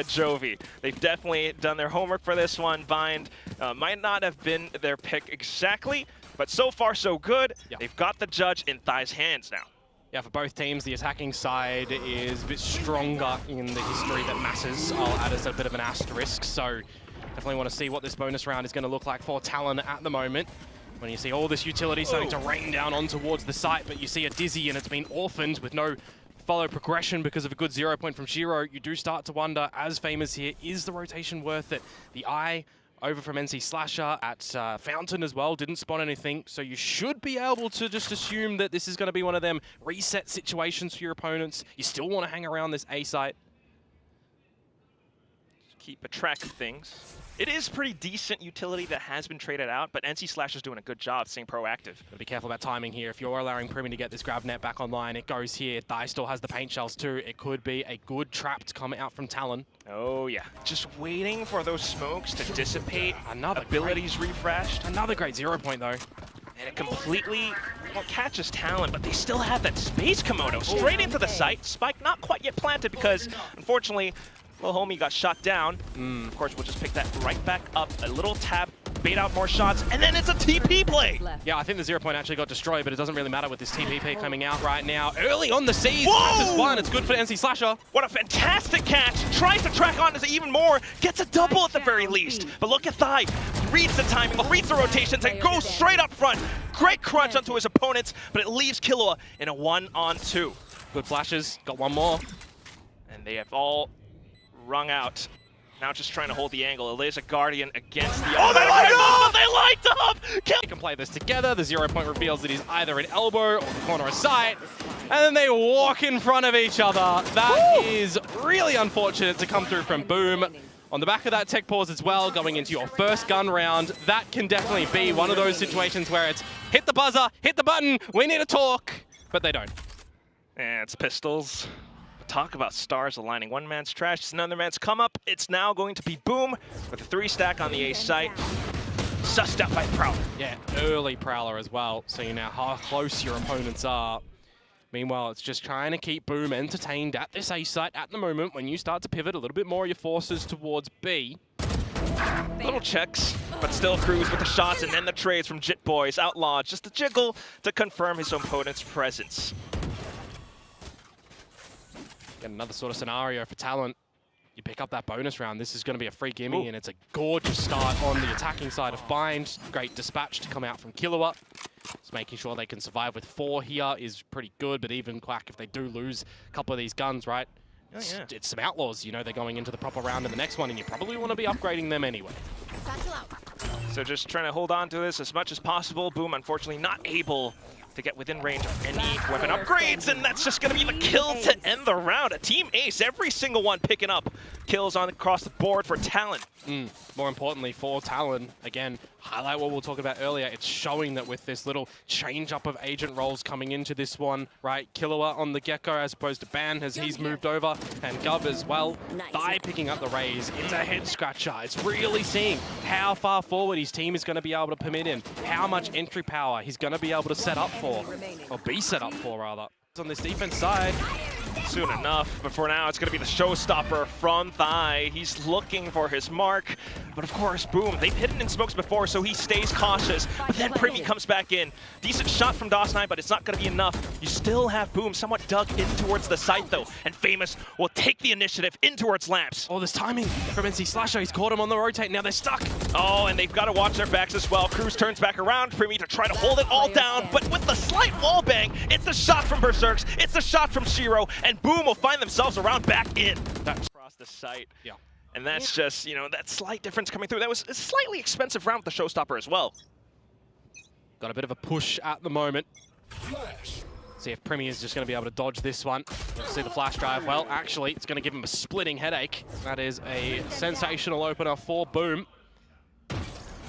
Jovi. They've definitely done their homework for this one. Bind might not have been their pick exactly, but so far so good. Yep. They've got the judge in Thai's hands now. Yeah, for both teams, the attacking side is a bit stronger in the history that matters. I'll add as a bit of an asterisk, so definitely want to see what this bonus round is going to look like for Talon at the moment. When you see all this utility starting to rain down on towards the site, but you see a Dizzy and it's been orphaned with no follow progression because of a good 0 point from Shiro, you do start to wonder, as Famous here, is the rotation worth it? The eye over from NC Slasher at Fountain as well, didn't spawn anything, so you should be able to just assume that this is going to be one of them reset situations for your opponents. You still want to hang around this A site. Keep a track of things. It is pretty decent utility that has been traded out, but NC Slasher's doing a good job staying proactive. Gotta be careful about timing here. If you're allowing Primi to get this grab net back online, it goes here. Thai still has the paint shells too. It could be a good trap to come out from Talon. Oh yeah, just waiting for those smokes to dissipate. Another abilities refreshed. Another great 0 point though. And it completely catches Talon, but they still have that space Komodo straight into the site. Spike not quite yet planted because, unfortunately, little homie got shot down. Of course, we'll just pick that right back up. A little tap, bait out more shots, and then it's a TP play. Yeah, I think the 0 point actually got destroyed, but it doesn't really matter with this TP coming out right now. Early on the seas, just one. It's good for NC Slasher. What a fantastic catch. Tries to track on to even more. Gets a double at the very least. But look at Thai. Reads the timing, reads the rotations, and goes straight up front. Great crunch onto his opponents, but it leaves Killua in a 1-on-2. Good flashes. Got one more. And they have all rung out. Now just trying to hold the angle. Eliza Guardian against the... Oh, they light up! They light up! They can play this together. The 0 point reveals that he's either an elbow or the corner of sight. And then they walk in front of each other. That is really unfortunate to come through from Boom. On the back of that tech pause as well, going into your first gun round, that can definitely be one of those situations where it's hit the buzzer, hit the button, we need to talk. But they don't. And it's pistols. Talk about stars aligning. One man's trash, it's another man's come up. It's now going to be Boom with a 3-stack on the A site. Sussed out by Prowler. Yeah, early Prowler as well, so you know how close your opponents are. Meanwhile, it's just trying to keep Boom entertained at this A site at the moment when you start to pivot a little bit more of your forces towards B. Little checks, but still Cruz with the shots and then the trades from Jit Boys. Outlaw just a jiggle to confirm his opponent's presence. Get another sort of scenario for Talon. You pick up that bonus round. This is going to be a free gimme, and it's a gorgeous start on the attacking side of Bind. Great dispatch to come out from Killua. Just making sure they can survive with 4 here is pretty good, but even Quack, if they do lose a couple of these guns, right? It's some outlaws, you know, they're going into the proper round in the next one, and you probably want to be upgrading them anyway. So just trying to hold on to this as much as possible. Boom, unfortunately, not able to get within range of any weapon upgrades, and that's just going to be the kill to end the round. A team ace, every single one picking up kills on across the board for Talon. More importantly for Talon, again, highlight what we were talking about earlier. It's showing that with this little change up of agent roles coming into this one, right? Killua on the Gecko as opposed to Ban as he's moved over, and Gub as well. Thai picking up the raise. It's a head scratcher. It's really seeing how far forward his team is going to be able to permit him, how much entry power he's going to be able to set up for, or be set up for rather. On this defense side. Soon enough, but for now it's going to be the showstopper from Thai. He's looking for his mark, but of course, Boom, they've hidden in smokes before, so he stays cautious, but then Primi comes back in. Decent shot from DOS9, but it's not going to be enough. You still have Boom somewhat dug in towards the site though, and Famous will take the initiative in towards Lamps. Oh, there's timing from NC Slasher. He's caught him on the rotate, now they're stuck. Oh, and they've got to watch their backs as well. Cruz turns back around, Primi to try to hold it all down, but with the slight wall bang, it's a shot from Berserks, it's a shot from Shiro, and Boom will find themselves around back in. That's across the site. Yeah. And that's just, you know, that slight difference coming through. That was a slightly expensive round with the showstopper as well. Got a bit of a push at the moment. See if Primi is just going to be able to dodge this one. Let's see the flash drive. Well, actually, it's going to give him a splitting headache. That is a sensational opener for Boom.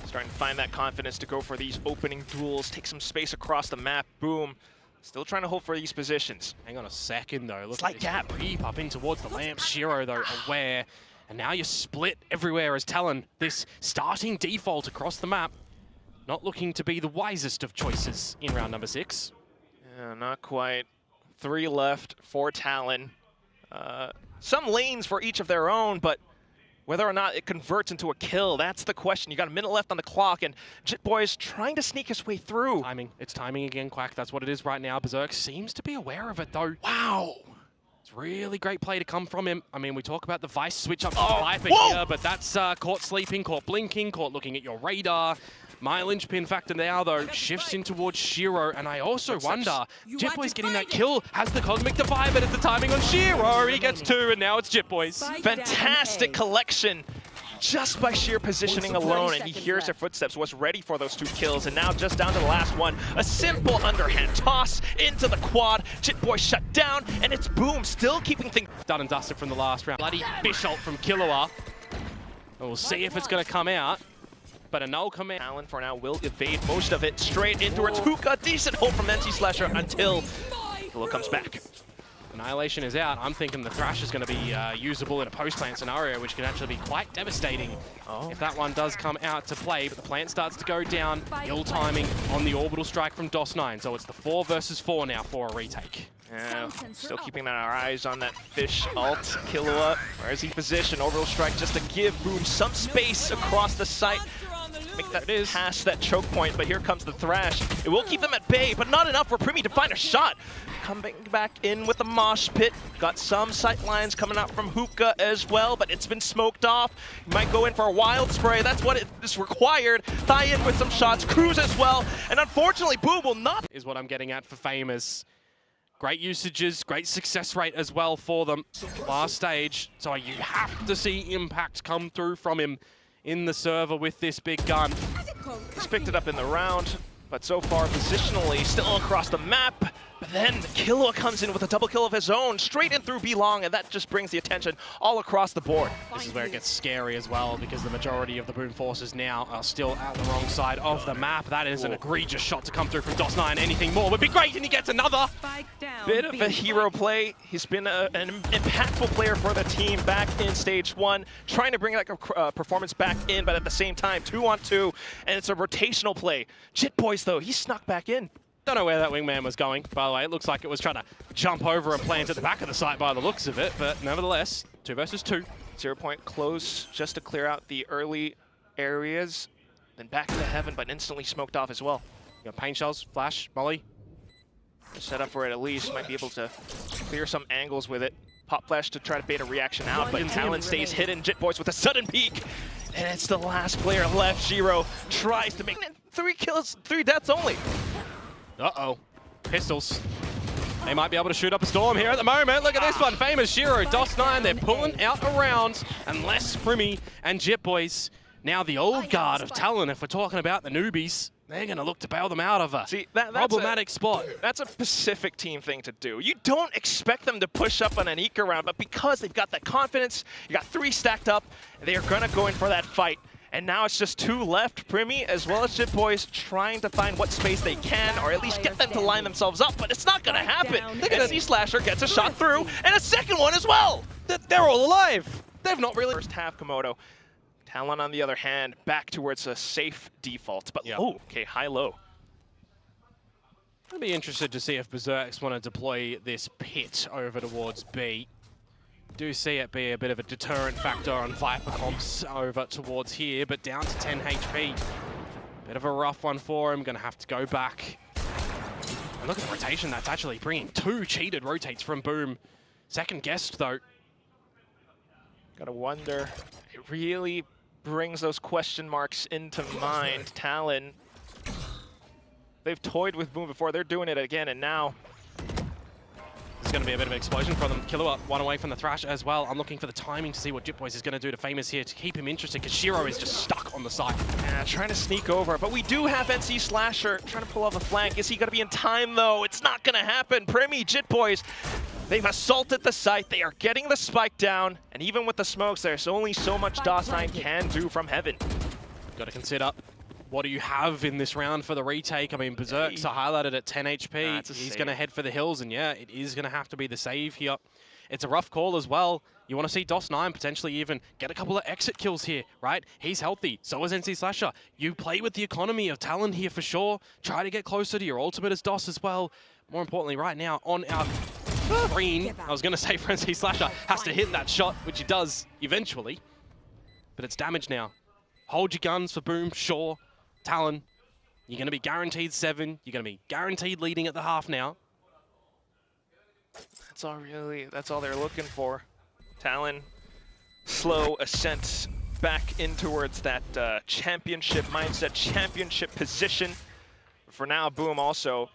Starting to find that confidence to go for these opening duels, take some space across the map. Boom. Still trying to hold for these positions. Hang on a second, though. Look Slight at gap. Creep up in towards the lamp. Shiro, though, aware. And now you're split everywhere as Talon. This starting default across the map, not looking to be the wisest of choices in round number 6. Yeah, not quite. 3 left for Talon. some lanes for each of their own, but whether or not it converts into a kill, that's the question. You got a minute left on the clock, and Jitboy's trying to sneak his way through. Timing. It's timing again, Quack. That's what it is right now. Berserk seems to be aware of it, though. Wow. It's really great play to come from him. I mean, we talk about the Vice switch up to Viper here, but that's caught sleeping, caught blinking, caught looking at your radar. My linchpin factor now, though, shifts in towards Shiro, and I also wonder, Jitboy's getting that kill, has the Cosmic Divide, but it's the timing on Shiro. He gets 2, and now it's Jitboy's. Fantastic collection just by sheer positioning alone, and he hears their footsteps, was ready for those 2 kills, and now just down to the last one. A simple underhand toss into the quad. Jitboy shut down, and it's Boom still keeping things Done and dusted from the last round. Bloody fish ult from Killua. And we'll see if it's going to come out. But a null command. Talon for now will evade most of it straight in towards Hookah. Decent hold from NC Slasher until Killua comes back. Annihilation is out. I'm thinking the Thrash is going to be usable in a post-plant scenario, which can actually be quite devastating if that one does come out to play. But the plant starts to go down. Ill timing on the orbital strike from DOS9. So it's the 4 versus 4 now for a retake. Yeah, still keeping our eyes on that fish ult. Killua, where is he positioned? Orbital strike just to give Boom some space across the site. Make that past that choke point, but here comes the Thrash. It will keep them at bay, but not enough for Primi to find a shot. Coming back in with the mosh pit. Got some sight lines coming out from Hookah as well, but it's been smoked off. Might go in for a wild spray. That's what is required. Tie in with some shots. Cruise as well. And unfortunately, Boom will not. Is what I'm getting at for Famous. Great usages, great success rate as well for them. Last stage, so you have to see impact come through from him in the server with this big gun. He's picked it up in the round, but so far positionally still across the map. But then Killua comes in with a double kill of his own, straight in through B-Long, and that just brings the attention all across the board. This is where it gets scary as well, because the majority of the Boom forces now are still at the wrong side of the map. That is an egregious shot to come through from DOS9. Anything more would be great, and he gets another. Bit of a hero play. He's been an impactful player for the team back in stage 1, trying to bring like a performance back in, but at the same time, 2-on-2, and it's a rotational play. Jitboys, though, he snuck back in. Don't know where that wingman was going, by the way. It looks like it was trying to jump over and plant at the back of the site by the looks of it, but nevertheless, 2 versus 2. 0 point close just to clear out the early areas, then back to heaven, but instantly smoked off as well. You got pain shells, flash, molly. Set up for it at least, might be able to clear some angles with it. Pop flash to try to bait a reaction out, but Talon stays hidden. Jitboys with a sudden peek, and it's the last player left. Shiro tries to make it. 3 kills, 3 deaths only. Uh-oh. Pistols. They might be able to shoot up a storm here at the moment. Look at this one. Famous Shiro, DOS9, they're pulling out a round. Unless Primi and Jitboys, now the old guard of Talon, if we're talking about the newbies, they're going to look to bail them out of a problematic spot. That's a Pacific team thing to do. You don't expect them to push up on an Eco round, but because they've got that confidence, you got 3 stacked up, they're going to go in for that fight. And now it's just 2 left. Primi as well as Jitboys trying to find what space they can, or at least get them to line themselves up, but it's not going to happen. NC Slasher gets a shot through, and a second one as well. They're all alive. They've not really... First half Komodo. Talon, on the other hand, back towards a safe default, but oh, okay, high-low. I'd be interested to see if Berserks want to deploy this pit over towards B. Do see it be a bit of a deterrent factor on Viper comps over towards here, but down to 10 HP. Bit of a rough one for him, gonna have to go back. And look at the rotation, that's actually bringing 2 cheated rotates from Boom. Second guessed though. Gotta wonder, it really brings those question marks into mind. Talon, they've toyed with Boom before, they're doing it again, and now there's going to be a bit of an explosion from them. Killua, one away from the Thrash as well. I'm looking for the timing to see what Jitboys is going to do to Famous here to keep him interested, because Shiro is just stuck on the side. Yeah, trying to sneak over, but we do have NC Slasher trying to pull off a flank. Is he going to be in time, though? It's not going to happen. Primi, Jitboys, they've assaulted the site. They are getting the spike down, and even with the smokes, there's only so much DOS9 can do from heaven. Got to consider, what do you have in this round for the retake? I mean, Berserks are highlighted at 10 HP. He's going to head for the hills, and yeah, it is going to have to be the save here. It's a rough call as well. You want to see DOS9 potentially even get a couple of exit kills here, right? He's healthy, so is NC Slasher. You play with the economy of Talon here for sure. Try to get closer to your ultimate as DOS as well. More importantly, right now, on our Green, I was going to say Frenzy Slasher, has to hit that shot, which he does eventually. But it's damage now. Hold your guns for Boom, sure. Talon, you're going to be guaranteed 7. You're going to be guaranteed leading at the half now. That's all they're looking for. Talon, slow ascent back in towards that championship mindset, championship position. For now, Boom also